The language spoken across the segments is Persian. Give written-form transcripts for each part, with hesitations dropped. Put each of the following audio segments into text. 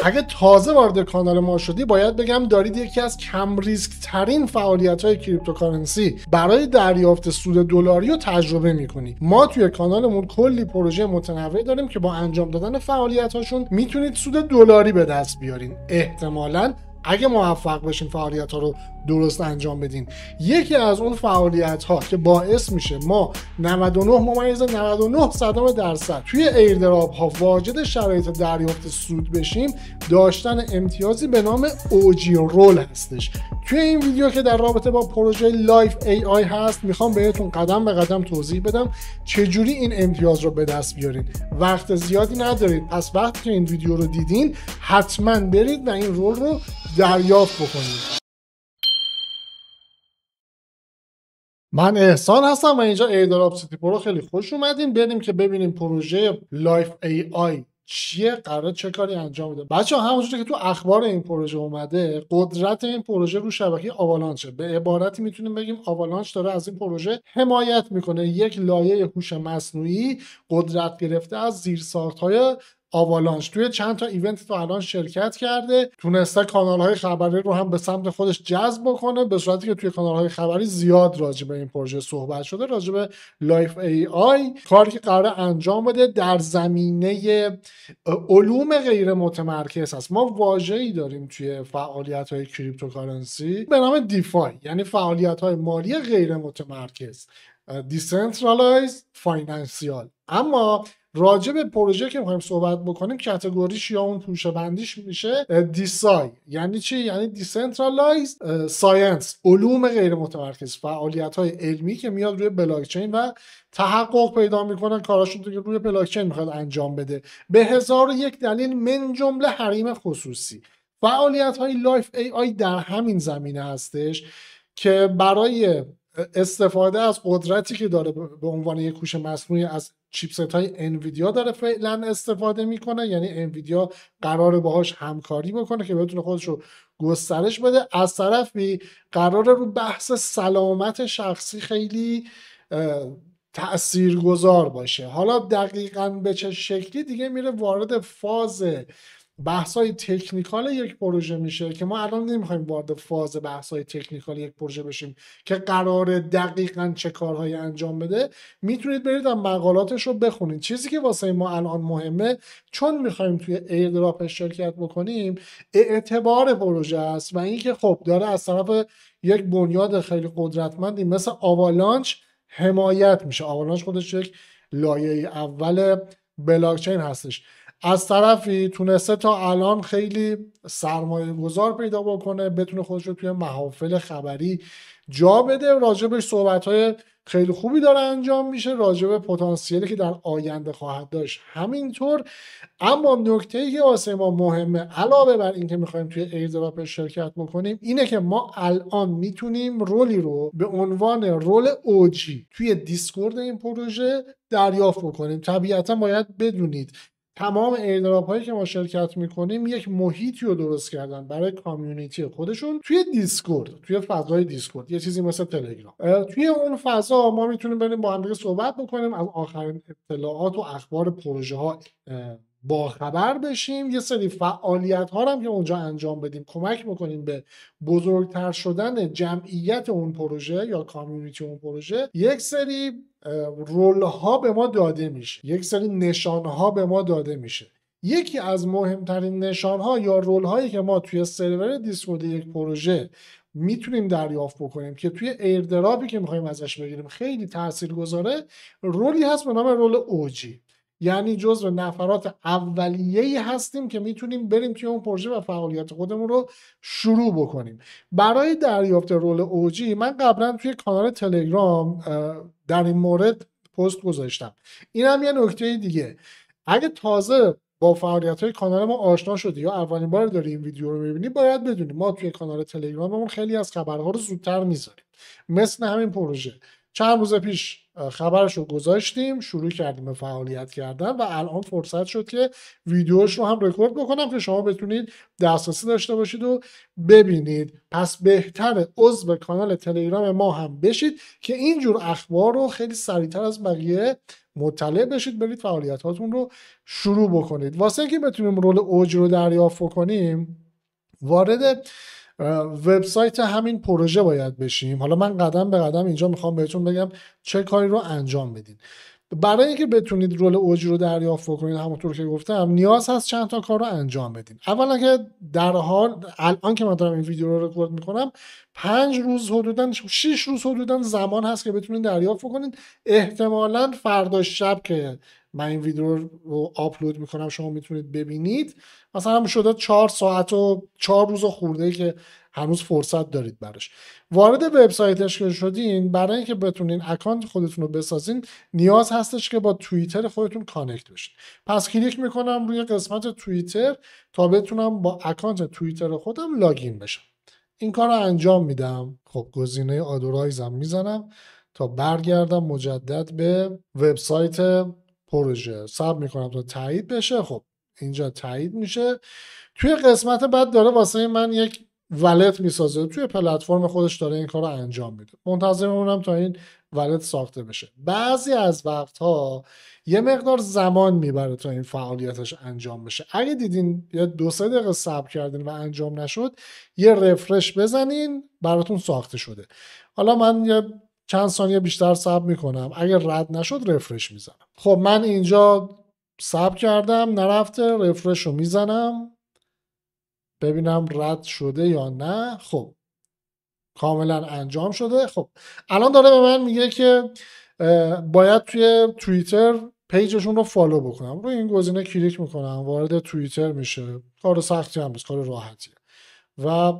اگه تازه وارد کانال ما شدی باید بگم دارید یکی از کم ریسک ترین فعالیت های کریپتوکارنسی برای دریافت سود دلاری رو تجربه میکنی. ما توی کانالمون کلی پروژه متنوع داریم که با انجام دادن فعالیت هاشون میتونید سود دلاری به دست بیارین. احتمالاً اگه موفق بشین فعالیت ها رو درست انجام بدین. یکی از اون فعالیت ها که باعث میشه ما 99.99% توی ایردراپ ها واجد شرایط دریافت سود بشیم، داشتن امتیازی به نام اوجی رول هستش. توی این ویدیو که در رابطه با پروژه لایف ای آی هست میخوام بهتون قدم به قدم توضیح بدم چجوری این امتیاز رو به دست بیارین. وقت زیادی ندارید، پس وقتی که این ویدیو رو دیدین حتما برید و این رول رو دریافت بکنید. من احسان هستم و اینجا ایردراپ سیتی پرو. خیلی خوش اومدین. بریم که ببینیم پروژه لایف ای آی چیه، قراره چه کاری انجام بده. بچه‌ها همونجوری که تو اخبار این پروژه اومده، قدرت این پروژه رو شبکه آوالانچه. به عبارتی میتونیم بگیم آوالانچ داره از این پروژه حمایت میکنه. یک لایه هوش مصنوعی قدرت گرفته از زیرساخت‌های آوالانچ توی چند تا ایونت تا الان شرکت کرده، تونسته کانال‌های خبری رو هم به سمت خودش جذب بکنه، به صورتی که توی کانال‌های خبری زیاد راجع به این پروژه صحبت شده، راجع به لایف ای آی، کاری که قراره انجام بده در زمینه علوم غیر متمرکز هست. ما واژه‌ای داریم توی فعالیت‌های کریپتوکارنسی به نام دیفای، یعنی فعالیت‌های مالی غیر متمرکز، دیسنترالایزد فاینانسیال. اما راجع به پروژه که می‌خوایم صحبت بکنیم کاتگوریش یا اون پوشه بندیش میشه دیسای. یعنی چی؟ یعنی دیسنترالایزد ساینس، علوم غیر متمرکز، فعالیت‌های علمی که میاد روی بلاکچین و تحقق پیدا میکنه، کاراشون دیگه روی بلاکچین میخواد انجام بده به 1001 دلیل، من جمله حریم خصوصی. فعالیت‌های لایف ای آی در همین زمینه هستش که برای استفاده از قدرتی که داره به عنوان یک هوش مصنوعی از چیپست های انویدیا داره فعلا استفاده میکنه. یعنی انویدیا قراره باهاش همکاری بکنه که بتونه خودش رو گسترش بده. از طرفی قراره رو بحث سلامت شخصی خیلی تأثیرگذار باشه. حالا دقیقاً به چه شکلی دیگه میره وارد فاز بحث‌های تکنیکال یک پروژه میشه که ما الان نمیخوایم وارد فاز بحث‌های تکنیکال یک پروژه بشیم که قراره دقیقاً چه کارهایی انجام بده. میتونید برید و مقالاتش رو بخونید. چیزی که واسه ما الان مهمه، چون میخوایم توی ایردراپ شرکت بکنیم، اعتبار پروژه است و اینکه خب داره از طرف یک بنیاد خیلی قدرتمندی مثل آوالانچ حمایت میشه. آوالانچ خودش یک لایه اول بلاکچین هستش. از طرفی تونسته تا الان خیلی سرمایه گذار پیدا بکنه، بتونه خودش رو توی محافل خبری جا بده. راجبش صحبت‌های خیلی خوبی داره انجام میشه، راجب پتانسیلی که در آینده خواهد داشت همینطور. اما نکته‌ای که واسه ما مهمه علاوه بر اینکه می‌خوایم توی ایردراپ شرکت بکنیم، اینه که ما الان میتونیم رولی رو به عنوان رول اوجی توی دیسکورد این پروژه دریافت بکنیم. طبیعتا باید بدونید تمام ایردراپ هایی که ما شرکت میکنیم یک محیطی رو درست کردن برای کامیونیتی خودشون توی دیسکورد، توی فضای دیسکورد، یه چیزی مثل تلگرام. توی اون فضا ما میتونیم بریم با هم دیگه صحبت بکنیم، از آخرین اطلاعات و اخبار پروژه ها با خبر بشیم. یه سری فعالیت ها هم که اونجا انجام بدیم کمک میکنیم به بزرگتر شدن جمعیت اون پروژه یا کامیونیتی اون پروژه. یک سری رول ها به ما داده میشه، یک سری نشان ها به ما داده میشه. یکی از مهمترین نشان ها یا رول هایی که ما توی سرور دیسکورد یک پروژه میتونیم دریافت بکنیم که توی ایردراپی که میخوایم ازش بگیریم خیلی تاثیرگذاره، رولی هست به نام رول اوجی. یعنی جزو نفرات اولیه‌ای هستیم که میتونیم بریم توی اون پروژه و فعالیت خودمون رو شروع بکنیم. برای دریافت رول اوجی من قبلا توی کانال تلگرام در این مورد پست گذاشتم. این هم یه نکته دیگه، اگه تازه با فعالیت‌های کانال ما آشنا شدی یا اولین بار داری این ویدیو رو می‌بینی، باید بدونی ما توی کانال تلگراممون خیلی از خبرها رو زودتر میذاریم. مثل همین پروژه چند روز پیش خبرش رو گذاشتیم، شروع کردیم به فعالیت کردن و الان فرصت شد که ویدیوش رو هم رکورد بکنم که شما بتونید دسترسی داشته باشید و ببینید. پس بهتره عضو کانال تلگرام ما هم بشید که اینجور اخبار رو خیلی سریعتر از بقیه مطلع بشید، برید فعالیت هاتون رو شروع بکنید. واسه اینکه بتونیم رول اوج رو دریافت کنیم وارد وبسایت همین پروژه باید بشیم. حالا من قدم به قدم اینجا میخوام بهتون بگم چه کاری رو انجام بدین. برای اینکه بتونید رول اوج رو دریافت کنید همونطور که گفتم نیاز هست چند تا کار رو انجام بدین. اولا که در حال الان که من دارم این ویدیو رو رکورد میکنم 5 روز حدودا 6 روز حدودا زمان هست که بتونید دریافت کنید. احتمالاً فردا شب که من این ویدیو رو آپلود میکنم شما میتونید ببینید، مثلا شده 4 ساعت و 4 روز خورده ای که هنوز فرصت دارید براش. وارد وبسایتش که شدین، برای اینکه بتونین اکانت خودتون رو بسازین نیاز هستش که با توییتر خودتون کانکت بشین. پس کلیک میکنم روی قسمت توییتر تا بتونم با اکانت توییتر خودم لاگین بشم. این کار رو انجام میدم. خب گزینه آدورایزم میزنم تا برگردم مجدد به وبسایت پروژه. صبر میکنم تا تایید بشه. خب اینجا تایید میشه. توی قسمت بعد داره واسه من یک ولت میسازه، توی پلتفرم خودش داره این کار رو انجام میده. منتظر میمونم تا این ولت ساخته بشه. بعضی از وقتها یه مقدار زمان میبره تا این فعالیتش انجام بشه. اگه دیدین یه 2-3 دقیقه صبر کردین و انجام نشد، یه رفرش بزنین براتون ساخته شده. حالا من یه چند ثانیه بیشتر صبر میکنم، اگه رد نشد رفرش میزنم. خب من اینجا صبر کردم نرفته، رفرش رو میزنم ببینم رد شده یا نه. خب کاملا انجام شده. خب الان داره به من میگه که باید توی توییتر پیجشون رو فالو بکنم. روی این گزینه کلیک میکنم، وارد توییتر میشه. کار سختی هم نیست، کار راحتیه و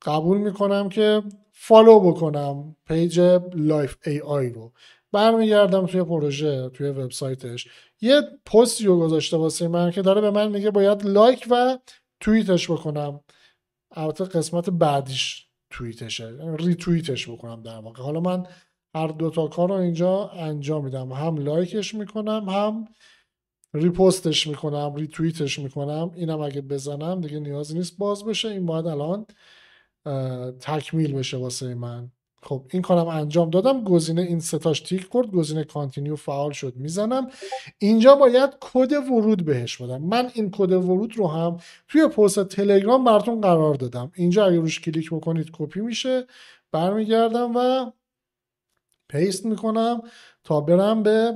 قبول میکنم که فالو بکنم پیج لایف ای آی رو. برمیگردم توی پروژه، توی وبسایتش یه پستی رو گذاشته واسه من که داره به من میگه باید لایک و توییتش بکنم. البته قسمت بعدیش توییتشه، ریتوییتش بکنم در واقع. حالا من هر دوتا کار رو اینجا انجام میدم، هم لایکش میکنم هم ریپوستش میکنم، ریتوییتش میکنم. اینم اگه بزنم دیگه نیازی نیست باز بشه، این باید الان تکمیل بشه واسه من. خب این کارم انجام دادم، گزینه این ستاش تیک کرد، گزینه کانتینیو فعال شد میزنم. اینجا باید کد ورود بهش بدم. من این کد ورود رو هم توی پست تلگرام براتون قرار دادم. اینجا اگه روش کلیک بکنید کپی میشه. برمیگردم و پیست میکنم تا برم به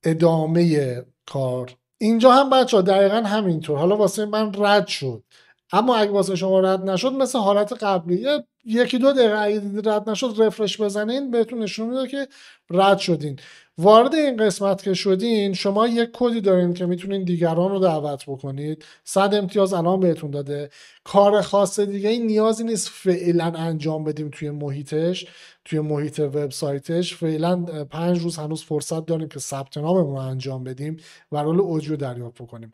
ادامه کار. اینجا هم بچه دقیقا همینطور. حالا واسه من رد شد، اما اگه واسه شما رد نشد مثل حالت قبلی 1-2 دقیقه اگه دیدید رد نشد رفرش بزنین بهتون نشون میده که رد شدین. وارد این قسمت که شدین شما یک کدی دارین که میتونین دیگران رو دعوت بکنید. 100 امتیاز الان بهتون داده. کار خاص دیگه این نیازی نیست فعلا انجام بدیم توی محیطش، توی محیط وبسایتش. فعلا 5 روز هنوز فرصت داریم که ثبت ناممون رو انجام بدیم و رول اوج رو دریافت کنیم.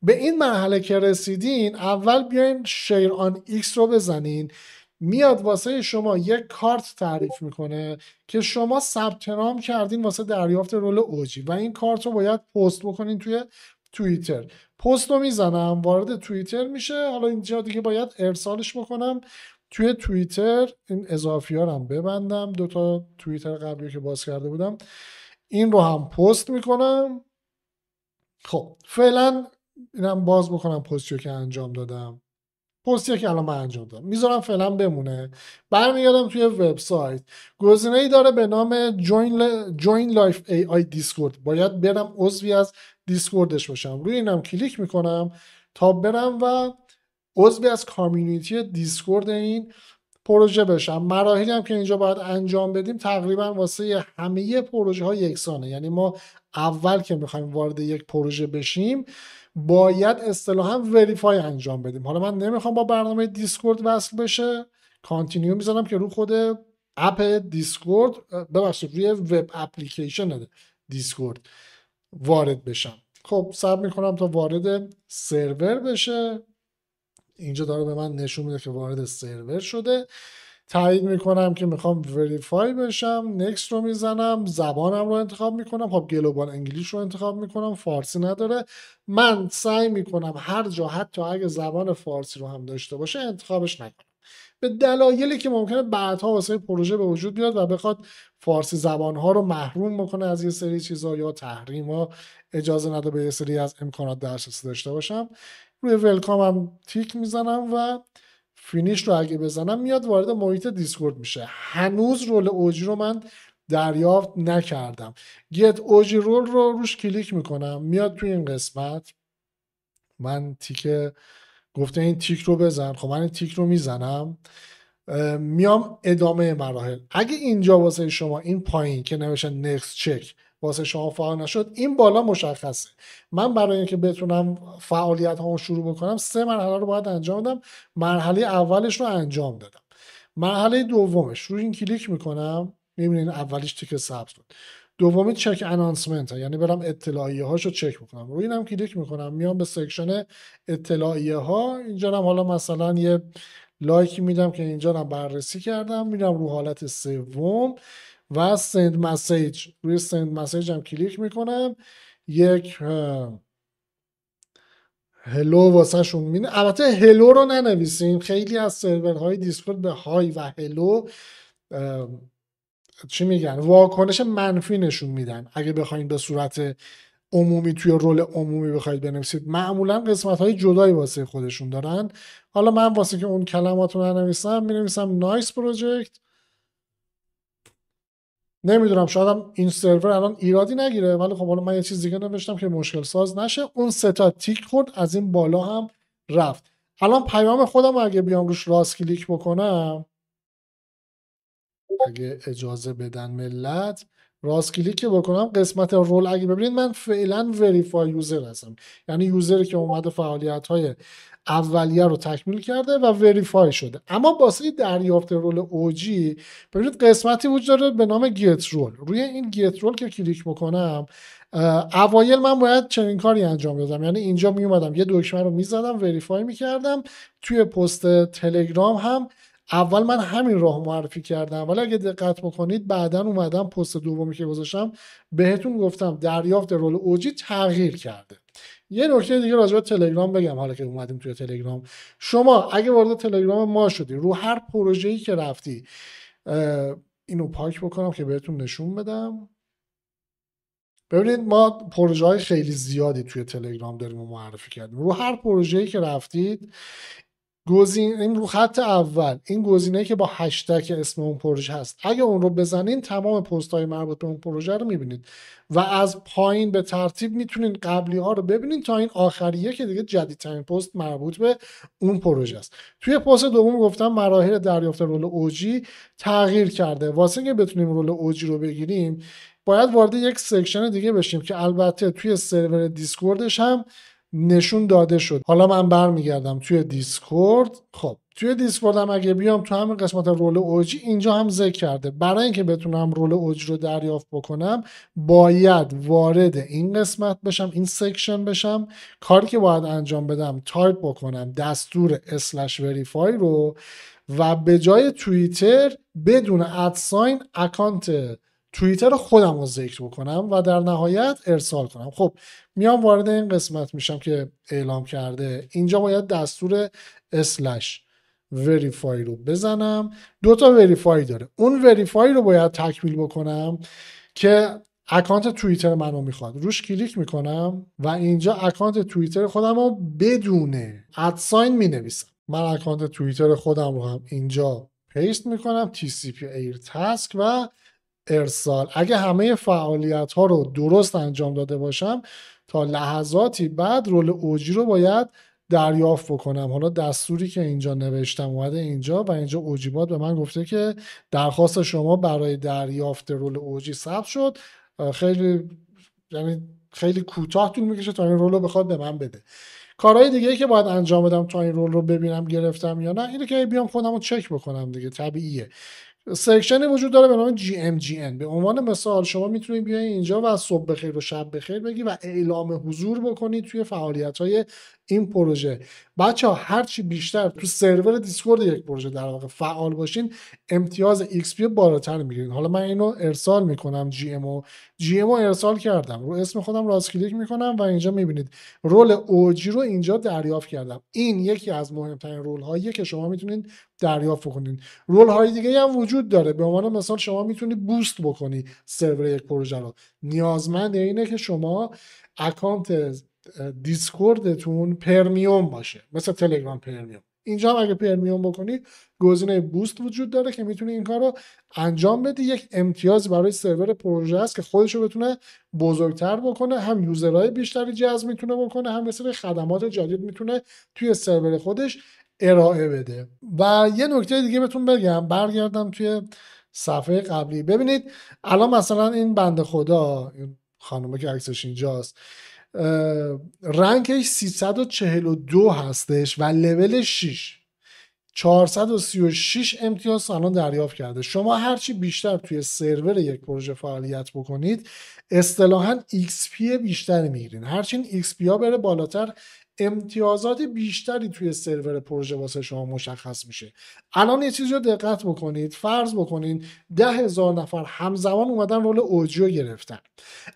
به این مرحله که رسیدین اول بیاین شیر آن ایکس رو بزنین. میاد واسه شما یک کارت تعریف میکنه که شما ثبت نام کردین واسه دریافت رول اوجی و این کارت رو باید پست بکنین توی توییتر. پست رو میزنم، وارد توییتر میشه. حالا اینجا دیگه باید ارسالش بکنم توی توییتر. این اضافی ها رو هم ببندم، 2 تا توییتر قبلی که باز کرده بودم این رو هم پست میکنم. خب فعلا اینم باز بکنم پستی که انجام دادم، پستی که الان من انجام دادم میذارم فعلا بمونه. برمیگردم توی وبسایت، گزینه ای داره به نام جوین لایف ای آی دیسکورد. باید برم عضوی از دیسکوردش باشم. روی اینم کلیک میکنم تا برم و عضوی از کامیونیتی دیسکورد این پروژه بشم. مراحلی هم که اینجا باید انجام بدیم تقریبا واسه همه پروژه ها یکسانه. یعنی ما اول که میخوایم وارد یک پروژه بشیم باید اصطلاحا وریفای انجام بدیم. حالا من نمیخوام با برنامه دیسکورد وصل بشه، کانتینیو میزنم که رو خود اپ دیسکورد، ببخشید روی وب اپلیکیشن دیسکورد وارد بشم. خب صبر میکنم تا وارد سرور بشه. اینجا داره به من نشون میده که وارد سرور شده. تایید میکنم که میخوام وریفای بشم، نکست رو میزنم، زبانم رو انتخاب میکنم. خب گلوبال انگلیش رو انتخاب میکنم، فارسی نداره. من سعی میکنم هر جا حتی اگه زبان فارسی رو هم داشته باشه انتخابش نکنم. به دلایلی که ممکنه بعدها واسه پروژه به وجود بیاد و بخواد فارسی زبانها رو محروم بکنه از یه سری چیزا یا تحریم ها اجازه نده به یه سری از امکانات دسترسی داشته باشم. روی ولکام هم تیک میزنم و فینیش رو اگه بزنم میاد وارد محیط دیسکورد میشه. هنوز رول اوجی رو من دریافت نکردم. گت اوجی رول رو روش کلیک میکنم، میاد توی این قسمت من تیک گفته این تیک رو بزن. خب من این تیک رو میزنم، میام ادامه مراحل. اگه اینجا واسه شما این پایین که نوشته نکست چک واسه شما فعال نشد، این بالا مشخصه. من برای اینکه بتونم فعالیت هامو شروع بکنم 3 مرحله رو باید انجام بدم. مرحله اولش رو انجام دادم. مرحله دومش روی این کلیک میکنم، میبینین اولیش تیک سبز بود. دومی چک انانسمنت، یعنی برم اطلاعیه هاشو چک میکنم. روی اینم کلیک میکنم، میام به سکشن اطلاعیه ها. اینجا هم حالا مثلا یه لایکی میدم که اینجا رو بررسی کردم. میرم رو حالت سوم و سند مسیج. روی سند مسیج هم کلیک میکنم، یک هلو واسه شون مینه. البته هلو رو ننویسین، خیلی از سرورهای دیسکورد به های و هلو چی میگن واکنش منفی نشون میدن. اگه بخواید به صورت عمومی توی رول عمومی بخواید بنویسید، معمولا قسمت های جدایی واسه خودشون دارن. حالا من واسه که اون کلمات رو ننویسم مینویسم نایس پروژکت. نمیدونم شاید این سرور الان ایرادی نگیره، ولی خب حالا من یه چیز دیگه نوشتم که مشکل ساز نشه. اون 3 تا تیک خورد، از این بالا هم رفت. الان پیام خودم اگه بیام روش راست کلیک بکنم، اگه اجازه بدن ملت، راست کلیک که بکنم قسمت رول اگه ببینید من فعلا وریفای یوزر هستم، یعنی یوزری که اومده فعالیت های اولیه رو تکمیل کرده و وریفای شده. اما واسه دریافت رول اوجی ببینید قسمتی وجود داره به نام گیت رول. روی این گیت رول که کلیک بکنم، اوایل من باید چنین کاری انجام دادم، یعنی اینجا می اومدم یه دکمه رو میزدم وریفای میکردم. توی پست تلگرام هم اول من همین راه معرفی کردم، ولی اگه دقت بکنید بعدا اومدم پست دومی که گذاشتم بهتون گفتم دریافت رول اوجی تغییر کرده. یه نکته دیگه راجع به تلگرام بگم حالا که اومدیم توی تلگرام. شما اگه وارد تلگرام ما شدی، رو هر پروژه‌ای که رفتی، اینو پاک بکنم که بهتون نشون بدم. ببینید ما پروژه های خیلی زیادی توی تلگرام داریم و معرفی کردیم. رو هر پروژه‌ای که رفتید، این رو خط اول این گزینه‌ای که با هشتگ اسم اون پروژه هست، اگه اون رو بزنین تمام پست‌های مربوط به اون پروژه رو می‌بینید و از پایین به ترتیب میتونین قبلی ها رو ببینین تا این آخریه که دیگه جدیدترین پست مربوط به اون پروژه است. توی پست دوم گفتم مراحل دریافت رول اوجی تغییر کرده. واسه اینکه بتونیم رول اوجی رو بگیریم باید وارد یک سکشن دیگه بشیم که البته توی سرور دیسکوردش هم نشون داده شد. حالا من برمیگردم توی دیسکورد. خب توی دیسکورد هم اگه بیام تو همین قسمت رول اوجی اینجا هم ذکر کرده برای اینکه بتونم رول اوجی رو دریافت بکنم باید وارد این قسمت بشم، این سکشن بشم. کاری که باید انجام بدم تایپ بکنم دستور /verify رو و به جای توییتر بدون ادساین اکانت توییتر خودم رو ذکر بکنم و در نهایت ارسال کنم. خب میام وارد این قسمت میشم که اعلام کرده. اینجا باید دستور /verify رو بزنم. 2 تا وریفای داره. اون وریفای رو باید تکمیل بکنم که اکانت توییتر منو میخواد. روش کلیک میکنم و اینجا اکانت توییتر خودم رو بدون ادساین مینویسم. من اکانت توییتر خودم رو هم اینجا پیست میکنم، TCP Air Task و ارسال. اگه همه فعالیت ها رو درست انجام داده باشم تا لحظاتی بعد رول اوجی رو باید دریافت بکنم. حالا دستوری که اینجا نوشتم اومده اینجا و اینجا اوجیبات به من گفته که درخواست شما برای دریافت رول اوجی ثبت شد. خیلی یعنی خیلی کوتاه طول میکشه تا این رول رو بخواد به من بده. کارهای دیگه که باید انجام بدم تا این رول رو ببینم گرفتم یا نه اینه که بیام خودم رو چک بکنم دیگه، طبیعیه. سکشنی وجود داره به نام GMGN. به عنوان مثال شما میتونید بیاید اینجا و صبح بخیر و شب بخیر بگی و اعلام حضور بکنید توی فعالیت‌های این پروژه. بچه‌ها هرچی بیشتر تو سرور دیسکورد یک پروژه در واقع فعال باشین امتیاز XP بالاتر میگیرین. حالا من اینو ارسال میکنم GM رو ارسال کردم، رو اسم خودم راست کلیک میکنم و اینجا میبینید رول OG رو اینجا دریافت کردم. این یکی از مهمترین رول هاییه که شما میتونید دریافت کنید. رول های دیگه هم وجود داره. به عنوان مثال شما میتونید بوست بکنی سرور یک پروژه رو. نیازمند اینه که شما اکانت دیسکوردتون پرمیوم باشه، مثل تلگرام پرمیوم. اینجا هم اگه پرمیوم بکنید گزینه بوست وجود داره که میتونی این کار رو انجام بدی. یک امتیاز برای سرور پروژه است که خودش رو بتونه بزرگتر بکنه، هم یوزرهای بیشتری جذب میتونه بکنه، هم مثل خدمات جدید میتونه توی سرور خودش ارائه بده. و یه نکته دیگه بهتون بگم، برگردم توی صفحه قبلی. ببینید الان مثلا این بنده خدا، این خانومه که عکسش اینجاست، رنکش 342 هستش و لول 6 436 امتیاز الان دریافت کرده. شما هرچی بیشتر توی سرور یک پروژه فعالیت بکنید اصطلاحاً XP بیشتری میگیرین. هرچی این XP ها بره بالاتر امتیازات بیشتری توی سرور پروژه واسه شما مشخص میشه. الان یه چیزی رو دقت بکنید، فرض بکنید 10,000 نفر همزمان اومدن رول اوجیو گرفتن،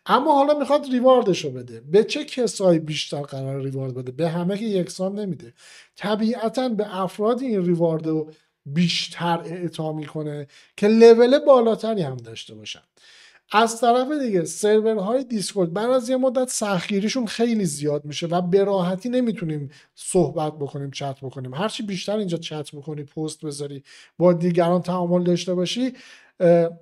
اما حالا میخواد ریواردش رو بده. به چه کسایی بیشتر قرار ریوارد بده؟ به همه که یکسان نمیده. طبیعتا به افرادی این ریوارد رو بیشتر اعطا میکنه که لول بالاتری هم داشته باشن. از طرف دیگه سرورهای دیسکورد بعد از یه مدت سختگیریشون خیلی زیاد میشه و به راحتی نمیتونیم صحبت بکنیم، چت بکنیم. هرچی بیشتر اینجا چت بکنی، پست بذاری، با دیگران تعامل داشته باشی،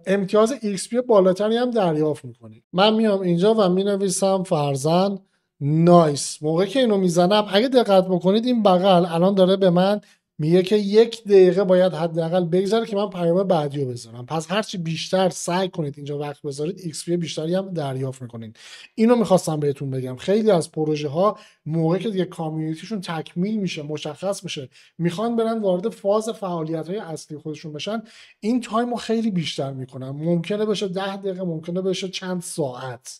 امتیاز XP بالاتری هم دریافت میکنی. من میام اینجا و مینویسم فرزن نایس. موقعی که اینو میزنم اگه دقت بکنید این بغل الان داره به من میگه که 1 دقیقه باید حداقل بگذره که من پیام بعدی رو بذارم. پس هرچی بیشتر سعی کنید اینجا وقت بذارید XP بیشتری هم دریافت میکنید. اینو میخواستم بهتون بگم. خیلی از پروژه ها موقعی که دیگه کامیونیتیشون تکمیل میشه، مشخص میشه، میخوان برن وارد فاز فعالیت های اصلی خودشون بشن، این تایم رو خیلی بیشتر میکنن. ممکنه بشه 10 دقیقه، ممکنه بشه چند ساعت.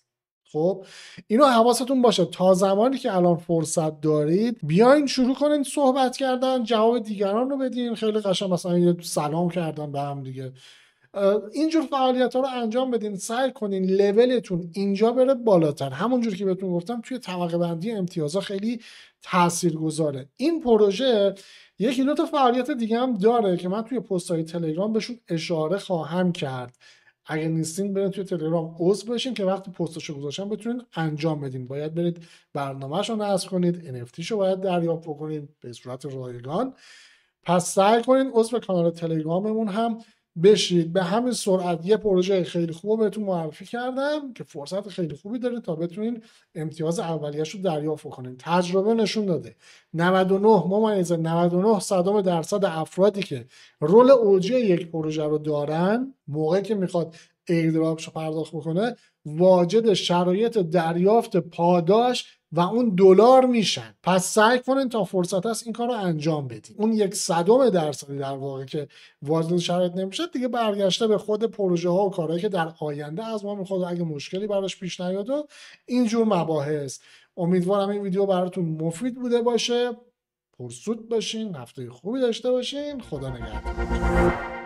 خب اینو حواستون باشه. تا زمانی که الان فرصت دارید بیاین شروع کنین صحبت کردن، جواب دیگران رو بدین. خیلی قشنگ مثلا یه سلام کردن به هم دیگه، اینجور فعالیت ها رو انجام بدین. سعی کنین لولتون اینجا بره بالاتر. همونجور که بهتون گفتم توی طبقه بندی امتیازها خیلی تاثیرگذاره. این پروژه یکی دو تا فعالیت دیگه هم داره که من توی پست‌های تلگرام بهشون اشاره خواهم کرد. اگه نیستین برید توی تلگرام عضو بشین که وقتی پستشو گذاشتم بتونین انجام بدین. باید برید برنامه‌شو نصب کنید، NFT شو باید دریافت بکنید به صورت رایگان. پس سعی کنین عضو کانال تلگراممون هم بشید. به همین سرعت یه پروژه خیلی خوب بهتون معرفی کردم که فرصت خیلی خوبی دارید تا بتونین امتیاز اولیه‌اش رو دریافت کنین. تجربه نشون داده 99.99% افرادی که رول اوجی یک پروژه رو دارن، موقعی که میخواد ایردراپش رو پرداخت بکنه واجد شرایط دریافت پاداش و اون دلار میشن. پس سعی کنین تا فرصت هست این کار رو انجام بدین. اون 0.01% در واقع که واجد شرایط نمیشه دیگه برگشته به خود پروژه ها و کارهایی که در آینده از ما میخواد اگه مشکلی براش پیش نیاد و اینجور مباحث. امیدوارم این ویدیو براتون مفید بوده باشه. پرسود باشین، هفته خوبی داشته باشین. خدا نگهدار.